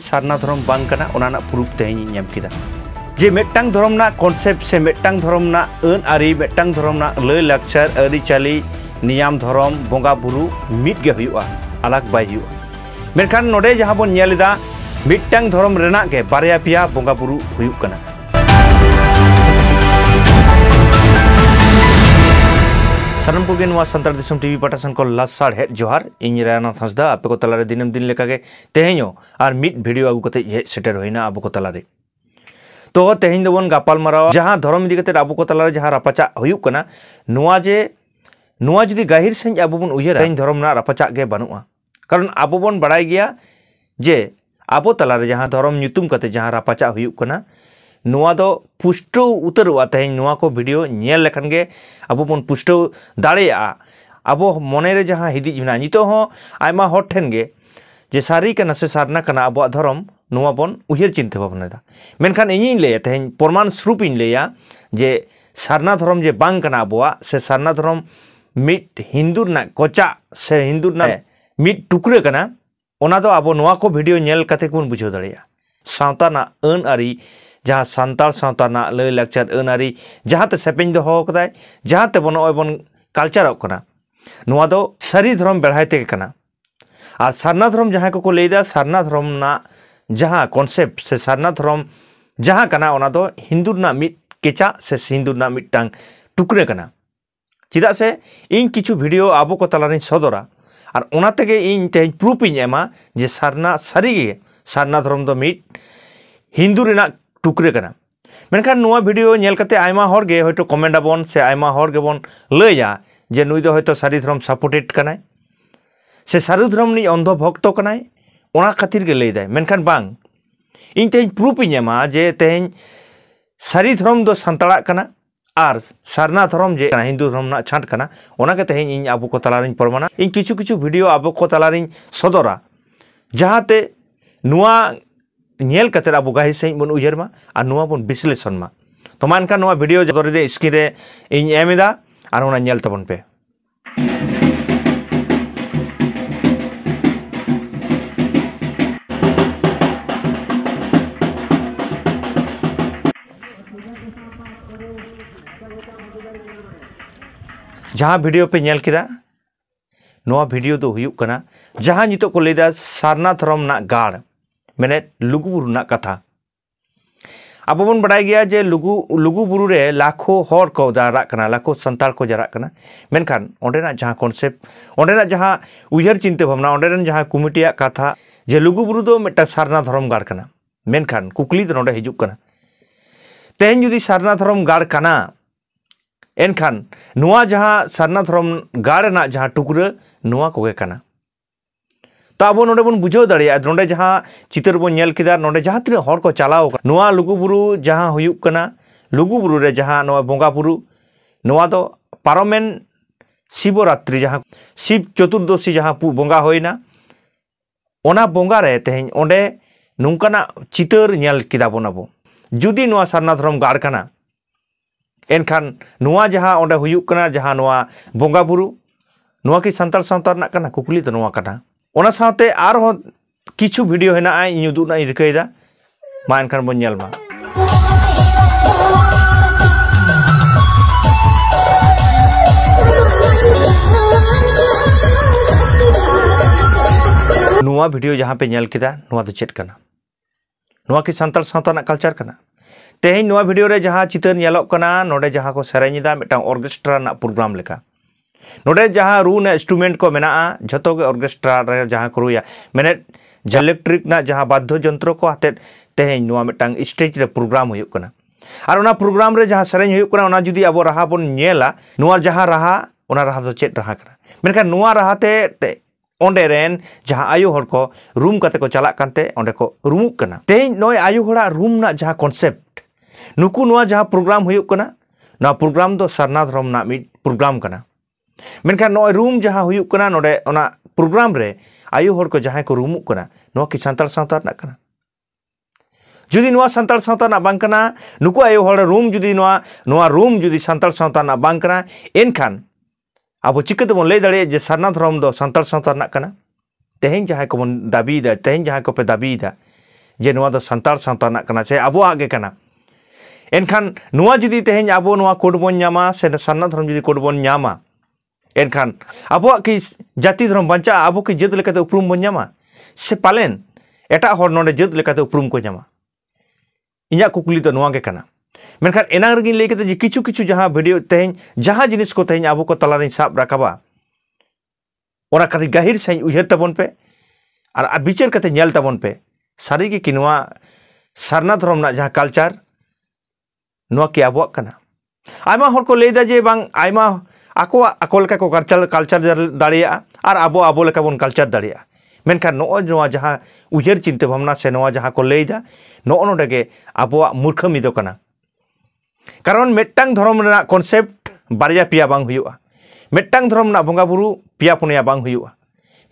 सारना धर्म बांग कना ओना प्रूफ तेहनी ñam किदा जे मेटटांग धर्म ना कॉन्सेप्ट से मेटटांग धर्म ना अन आरी मेटटांग धर्म ना लय लाक्चर आरी चाली नियम धर्म बोंगा बुरु मिट गे हुआ अलग बाय हुआ मेनखान नोडे जहां बन नेलेदा मेटटांग धर्म रेना के बारया पिया बोंगा बुरु हुयु कना सानम को गेन संतार दिसम टीवी पटासन को लासार हेड जोहार इन राना थसदा आपे को तलारे दिनम दिन लेका के तेहेñो आर मिट वीडियो आगु कते हे सेटर होइना आबो को तलारे तो तेहेñ दोबन गापाल माराव जहां धर्म इदी कते आबो को तलारे जहां रापाचा हुयुक कना नुवा जुदी गाहिर सेñ आबो बन उयहरा तेहेñ धर्म ना रापाचा गे बानुआ कारण आबो बन बड़ाय गया जे आबो तलारे जहां धर्म nyutum कते जहां रापाचा हुयुक कना नुआ दो पुष्टो उतरवा तेहेñ नुआ को वीडियो नेल लेखन गे आबो बन पुष्टो दाड़ेया आबो मने रे जहां हिदी मेना नितो हो आयमा हर ठेन गे जे सारी कना से सारना कना आबो धर्म नुआ बन उहिर चिंता भावनादा मेनखान इᱧ लैया तेहेñ प्रमाण स्वरूप इन लैया जे सारना धर्म जे बांग कना आबोआ से सारना धर्म मिट हिंदू ना कोचा से हिंदू ना मिट टुकरे कना ओना दो आबो नुआ को वीडियो नेल कते कोन बुझाव दाड़ेया सावता ना अन आरी जहाँ सांताल सावता ना लय लाक्चर अन आरी जहाँ ते सेपेñ दो हो कदाय जहाँ ते बन बन कल्चर कना नुआ दो सारी धर्म बेढ़ाय ते कना और सारना धर्म जहाँ को लैदा सारना धर्म ना जहाँ कॉन्सेप्ट से सारना धर्म जहाँ कना ओना दो हिंदू ना मिट केचा से हिंदू ना मिटटांग टुकरे कना चिदा से इन किछु वीडियो आबो को तलारिन सदरा और ओना तेगे इन तेहेñ प्रूफ इन एमा जे सारना सारी गे सारना धर्म दो मिट हिंदू रेना टुकरे कना मेनखान नुआ वीडियो नेल कते आयमा हर गे होयतो कमेंट आबन से आयमा हर गे बन लैया जे नुई दो होयतो सारी धर्म सपोर्टेड कनाय से सारी धर्म नि अंध भक्त कनाय ओना खातिर गे लैदाय मेनखान बांग इन तेहेñ प्रूफ इन एमा जे तेहेñ सारी धर्म दो संताड़ा कना और सारना धर्म जे हिंदू धर्म ना छाट कना ओना के तेहेñ इन आबो को तलारिन प्रमाणा इन किछु किछु वीडियो आबो को तलारिन सदरा जहाते नुआ नेल कते आबो गाहि सेñ बन उयहर मा और नुआ बन विश्लेषण मा तो मानका नुआ वीडियो जदरे दे स्क्रीन रे इन एमेदा और ओना नेल तबन पे जहाँ वीडियो पे नेल किदा नुआ वीडियो दो हुयुक कना जहाँ नितो को लैदा सारना धर्म ना गाड़ मैंने लुगुबुरु ना कथा अब बन बड़ाय गया जे लुगुबुरु रे लाखों हर को जारा कना लाखों संताल को जारा कना मेनखान ओंडेना जहाँ कॉन्सेप्ट ओंडेना जहाँ उयहर चिंता भावना ओंडेन जहाँ कमिटिया कथा जे लुगुबुरु दो मेटा सारना धर्म गाड़ कना मेनखान कुकली दो नोडे हिजुक कना तेहेñ जुदी सारना धर्म गाड़ कना एनखान नुआ जहाँ सारना धर्म गाड़ ना जहाँ टुकरा नुआ कोगे कना तो अब नोडे बन बुझाव दाड़ेया नोडे जहाँ चितर बन नेल किदा नोडे जहाँ तिना हर को चलाव नुआ लुगुबुरु जहाँ हुयुक कना लुगुबुरु रे जहाँ नुआ बोंगा बुरु नुआ दो पारमेन शिवरात्रि जहाँ शिव चतुर्दशी जहाँ बोंगा होइना ओना बोंगा रे तेहेñ ओंडे नुंकाना चितर नेल किदा बन आबो जुदी नुआ सारना धर्म गाड़ कना एनखान नुआ जहाँ ओंडे हुयुक कना जहाँ नुआ बोंगा बुरु नुआ की संताल सावता रना कना कुकली तो नुआ कना ओना साथे आरो किछु वीडियो हेना इन उदुना रिकैदा मा एनखान बन नेल मा नुआ वीडियो जहाँ पे नेल किदा नुआ दो चेट कना नुआ की संताल सावता ना कल्चर कना तेहेñ नुआ वीडियो रे जहाँ चितर नेलोक कना नोडे जहाँ को सेरेñदा मिटांग ऑर्केस्ट्रा ना प्रोग्राम लेका नोडे जहाँ रू ना इंस्ट्रूमेंट को मेना झतो के ऑर्केस्ट्रा रे जहाँ को रुया मेने इलेक्ट्रिक ना जहाँ बाध्य यंत्र को हाते तेहेñ नुआ मिटांग स्टेज रे प्रोग्राम हुयुक कना और ओना प्रोग्राम रे जहाँ सेरेñ हुयुक कना ओना जुदी आबो राहा बन नेला नुआ जहाँ राहा ओना राहा दो चेत राहा कना मेनखान नुआ राहा ते ओंडे रेन जहाँ आयु हर को रूम कते को चला कानते ओंडे को रूमुक कना तेहेñ नोय आयु हड़ा रूम ना जहाँ कॉन्सेप्ट नुकु नुआ जहाँ प्रोग्राम हुयुक कना ना प्रोग्राम दो सारना धर्म ना मिट प्रोग्राम कना मेनखान नोय रूम जहाँ हुयुक कना नोडे ओना प्रोग्राम रे आयु हर को जहाँ को रूमुक कना नुआ की संताल सावता ना कना जुदी नुआ संताल सावता ना बांग कना नुकु आयु हर रूम जुदी नुआ रूम जुदी संताल सावता ना बांग कना एनखान अब चिकाते बन लay दाड़े जे सारना धर्म दो संताल सावता ना कना तेहेñ जहाँ को बन दाबीदा तेहेñ जहाँ को पे दाबीदा जे नोआ दो संतार सावता रᱮᱱᱟᱜ कना से आबोआग गे कना एनखान नोआ जुदी तेहें आबो नोआ कोड बोन ᱧᱟᱢᱟ से सारना धर्म जुदी कोड बोन ᱧᱟᱢᱟ एनखान आबोआग की जाति धर्म बांचा आबो की जत लेकाते उपरुम बोन ᱧᱟᱢᱟ से पालेन एटा हर नोडे जत लेकाते उपरुम को ᱧᱟᱢᱟ इᱧा कुकली तो नोआ गे कना मेनखान एनांग रेगिन लई कते जे किछु किछु जहां वीडियो तेहें जहां जिनिस को तेहें आबो को तलारे साब राकाबा ओना कति गाहिर सही उयहर ताबन पे और विचार कते नेल ताबन पे सारी की नोआ सारना धर्म ना जहां कल्चर नोआ की आबोआग कना आयमा हर को लेदा जे बांग आयमा आको आको लेका को कल्चर दाड़िया और आबो आबो लेका बोन कल्चर दाड़िया मेनखान नोआ जहां उयहर चिंता भावना से नोआ जहां को लेदा नोडे गे आबोआग मूर्खमी दो कना कारण मेट्टांग धर्म रेना कन्सेप्ट बारिया पिया बांग हुयुआ मेट्टांग धर्म ना बंगा बुरु पिया पुनिया बांग हुयुआ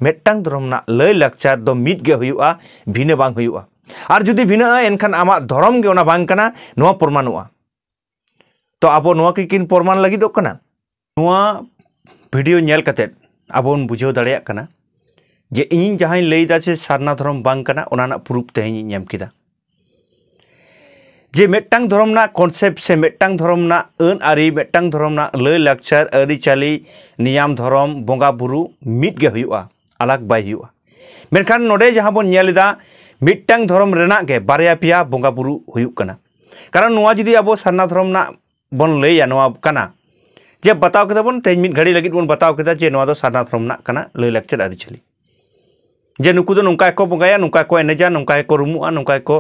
मेट्टांग धर्म ना लय लाकचार दो मिट गे हुयुआ भिने बांग हुयुआ और जुदी भिना एनखान आमा धर्म गे ओना बांग कना नोआ प्रमाणुआ तो आबो नोआ किन प्रमाण लगी दो कना नोआ वीडियो नेल कते आबो बुझाव दाड़िया कना जे इन जहां लैदा से सारना धर्म बांग कना ओना ना प्रूफ तेहें नेम किदा जे मेट्टांग धर्म ना कन्सेप्ट से मेट्टांग धर्म ना अन आरी मेट्टांग धर्म ना लय लाकचार आरी चाली नियम धर्म बंगा बुरु मिट गे हुयुआ अलग बाय हुयुआ मेनखान नोडे जहां बोन नेलदा मेट्टांग धर्म रेना गे बारया पिया बंगा बुरु हुयुक कना कारण नोआ जुदी आबो सारना धर्म ना बोन लैया नोआ कना जे बताव केदा बोन तेज मिट घड़ी लगित बोन बताव केदा जे नोआ दो सारना धर्म ना कना लय लाकचार आरी चाली जे नुकु दो नोंका को बंगाया नोंका को एनेजा नोंका को रुमुआ नोंका को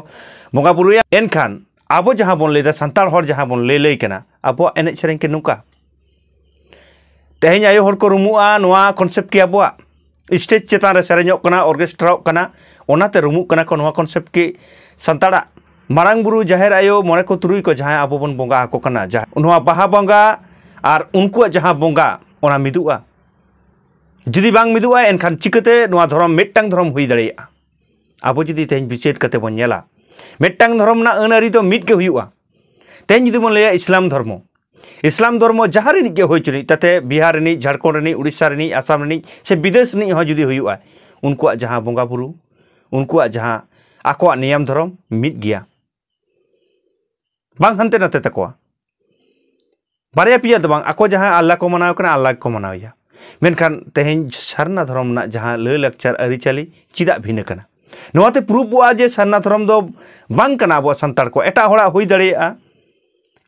बंगा बुरुया एनखान आबो जहां बोन लेदा संताल हर जहां बोन ले कना आबो एने सेरें के नुका तेहें आयो हर को रुमुआ नोआ कन्सेप्ट की आबो स्टेज चेतान रे सेरेñok कना ऑर्केस्ट्रा कना ओनाते रुमु कना को नोआ कन्सेप्ट की संताड़ा मारांग बुरु जाहेर आयो मोरे को तुरुई को जहां आबो बोन बंगा आको कना जहां नोआ बाहा बंगा और उनको जहां बंगा ओना मिदुआ जुदी बांग मिदुआ एनखान चिकते नोआ धर्म मेट्टांग धर्म हुई दाड़िया आबो जुदी तेहें बिसेट कते बोन नेला मेट्टांग धर्म ना अनारी तो मिट के हुयुआ तेहें जुदी बोन लैया इस्लाम धर्म जहां रिनी के होय चुनी ताते बिहार रिनी झारखंड रिनी उड़ीसा रिनी आसाम रिनी से विदेश रिनी हो जुदी हुयुआ उनको जहां बंगा बुरु उनको जहां आको नियम धर्म मिट गया बांग हंते नाते तकोआ बारया पिया दो बांग आको जहां अल्लाह को मनाव कना अल्लाह को मनावया मेनखान तेहें सारना धर्म ना जहां लय लाकचार आरी चाली चिदा भिना कना नोआते प्रूफ हुआ जे सारना धर्म दो बांग कना आबो संतार को एटा होड़ा हुई दाड़िया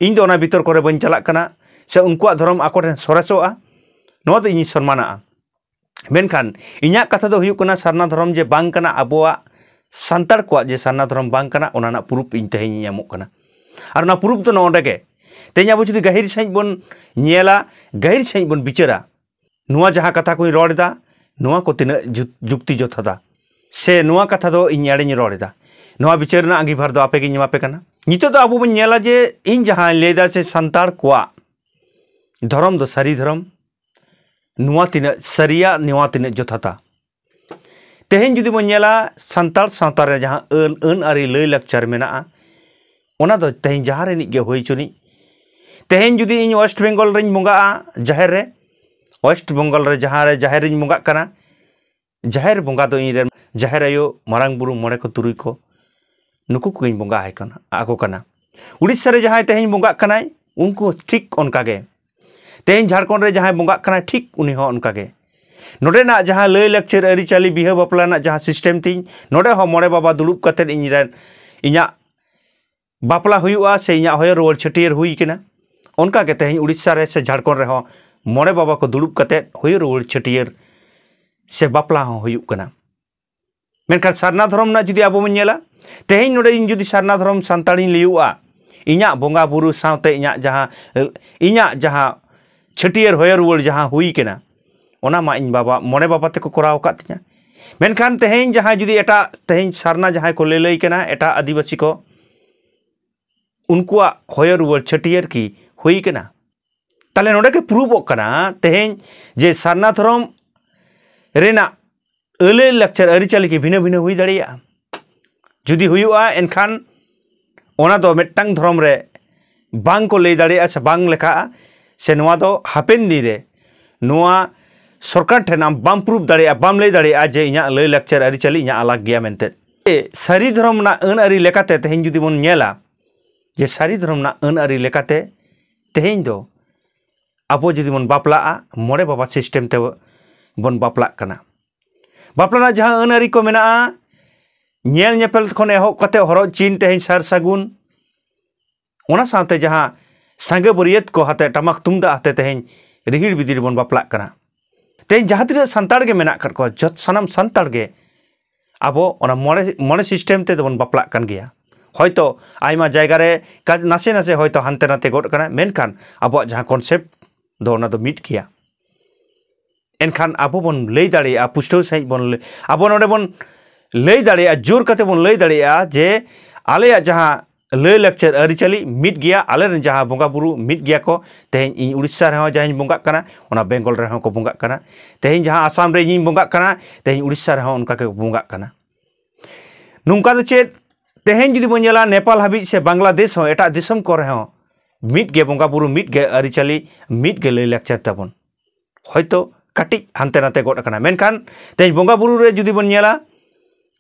इन दो ओना भीतर करे बन चलाक कना से उनको धर्म आको ठेन सरसोआ नोआ दो इन सम्माना मेनखान इñा कथा दो हुयुक कना सारना धर्म जे बांग कना आबोआ संतार को जे सारना धर्म बांग कना ओना ना प्रूफ इन तेहें ᱧᱟᱢᱚᱜ कना और ना प्रूफ तो नोडे गे तेहें आबो जुदी गाहिर सही बोन नेला गाहिर सही बोन बिचारा नोआ जहां कथा कोई रोड़दा नोआ को तिना जुक्ति जथादा से नोआ कथा दो इन याड़ेኝ रोड़दा नोआ बिचार ना अंगीभार दो आपे गे ᱧᱟᱢᱟᱯᱮ कना नितो तो आबो बन नेला जे इन जहां लेदा से संतार कोआ धर्म दो सारी धर्म नोआ तिना सरिया नोआ तिना जथाता तेहें जुदी बन नेला संतार सावता रे जहां अन आरी लय लाकचार मेना ओना दो तेहें जहां रे निगे होय चुनी तेहें जुदी इन वेस्ट बेंगल रेñ बंगा जाहेर रे वेस्ट बेंगल रे जाहेर रेñ बंगा कना जाहेर बंगा दो इन रे जाहेर आयो मारांग बुरु मोरे को तुरुई को नुकु को बंगा है कना आको कना उड़ीसा रे जहां तेहें बंगा कनाय उनको ठीक उनका गे तेहें झारखंड रे जहां बंगा कना ठीक उनी हो उनका गे नोडे ना जहां लय लाकचार आरी चाली बिहा बापला ना जहां सिस्टम तीन नोडे हो मोरे बाबा दुड़ुब कते इन रे इñा बापला हुयुआ से इñा होय रोल छटियर हुई कना उनका के तेहें उड़ीसा रे से झारखंड रे हो मोरे बाबा को दुड़ुब कते होय रोल छटियर से बापला हो हुयुक कना मेनखान सारना धर्म ना जुदी आबो बन नेला तेहें नोडे इन जुदी सारना धर्म संताड़ी लियुआ इñा बंगा बुरु सावते इñा जहां छटियर होय रोल जहां हुई कना ओना मा इन बाबा मोरे बाबा ते को कराव का तिया मेनखान तेहें जहां जुदी एटा तेहें सारना जहां को ले लई कना एटा आदिवासी को उनको होय रोल छटियर की हुई कना ताले नोडे के प्रूफ कना तेहें जे सारना धर्म रेना लय लाकचार आरी चाली के भिना भिना हुई दाड़िया जुदी हुयुआ एनखान ओना दो मेट्टांग धर्म रे बांग को लय दाड़िया से बांग लेखा से नोआ दो हापेन दिन रे नोआ सरकार ठेन आम बाम प्रूफ दाड़िया बाम लय दाड़िया जे इñा लय लाकचार आरी चाली इñा अलग गया मेनते सारी धर्म ना अन आरी लेकाते तेहें जुदी बन नेला जे सारी धर्म ना अन आरी लेकाते तेहें दो आबो जुदी बन बापला मोड़े बाबा सिस्टेम ते बन बापला कना बापला जहाँ अन आरी को मेना नेल नेपेल खन एहब कते हरज चिन तेहें सार सागुन ओना साथे जहाँ सांगे बरियत को हाते टमाक तुमदा हाते तेहें रिहिड़ बिदिर बन बापला कना तेहें जहाँ तीन सानताड़ के मेना कर को जत सानाम सानताड़ के आबो ओना मोड़े सिस्टेम ते बन बापला कन गया हयतो आयमा जायगा रे नासे नासे हयतो हानते नाते गड कना मेनखान आबो जहाँ कन्सेप्ट दो ओना दो मिट गया एनखान आबो बन लई दाड़ेया पुष्टौ सही बन आबो नोडे बन लई दाड़ेया जोर कते बन लई दाड़ेया जे आलेया जहाँ लई लेक्चर आरिचाली मिट गया आले जहाँ बोंगा बुरु मिट गया को तेहें इन उड़ीसा रे जहाँ बोंगा कना ओना बेंगल रे को बोंगा कना तेहें जहाँ आसाम रे इन बोंगा कना तेहें उड़ीसा रे उनका के बोंगा कना नुंका दो चेत तेहें जुदी बन नेला नेपाल हाबी से बांग्लादेश हो एटा दिसम को रे मिट गे बोंगा बुरु मिट गे आरिचाली मिट गे लई लेक्चर ताबन हयतो काटी हानते नाते गड कना मेनखान तेहें बोंगा बुरु रे जुदी बन नेला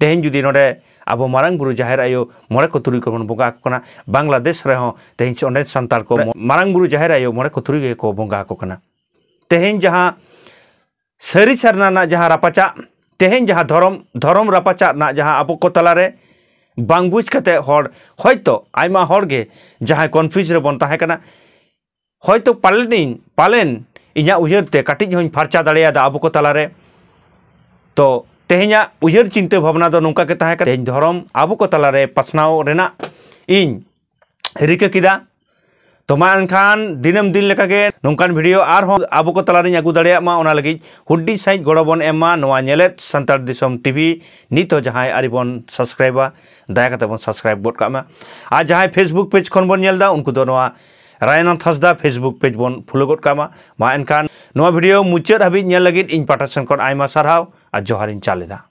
तेहें जुदी नोडे आबो मारांग बुरु जाहेर आयो मोड़े को तुरुई को बन बोंगा कना बांग्लादेश रे तेहें ओंडे सानताड़ को मारांग बुरु जाहेर आयो मोड़े को तुरुई को बोंगा को कना तेहें जहाँ सारी सारना ना जहाँ रापाचा तेहें जहाँ धर्म रापाचा ना जहाँ आबो को तलारे बांग बुझ कते हर हयतो आयमा हर गे जहाँ कन्फ्यूज रे बन ताहे कना हयतो पालेन इन्या उयहरते काटिज हों फारचा दाड़ेयादा आबो को तलारे तो तेहेंया उयहर चिंता भावना दो नोंका के ताहे कना तेहें धर्म आबो को तलारे पासनाव रेना इन रिका किदा तो मा एनखान दिनम दिन लेकागे नोंकान भिडियो आरहों आबो को तलारे आगू दाड़ेया मा ओना लगी हुड्डी साइज गड़बन एमा नोआ नेलेट सानताड़ दिसम टीवी नितो जहां आरिबन सब्सक्राइबा दया कते बन सब्सक्राइब गड कामा आ जहां फेसबुक पेज खन बन नेलदा उनको दो नोआ रायनाथ हांसदा फेसबुक पेज बन फॉलो गड कामा मा एनखान नोआ भिडियो मुचाद हाबि नेल लगी इन पाठासन खन आयमा सारहाव आ जोहारिन चालेदा।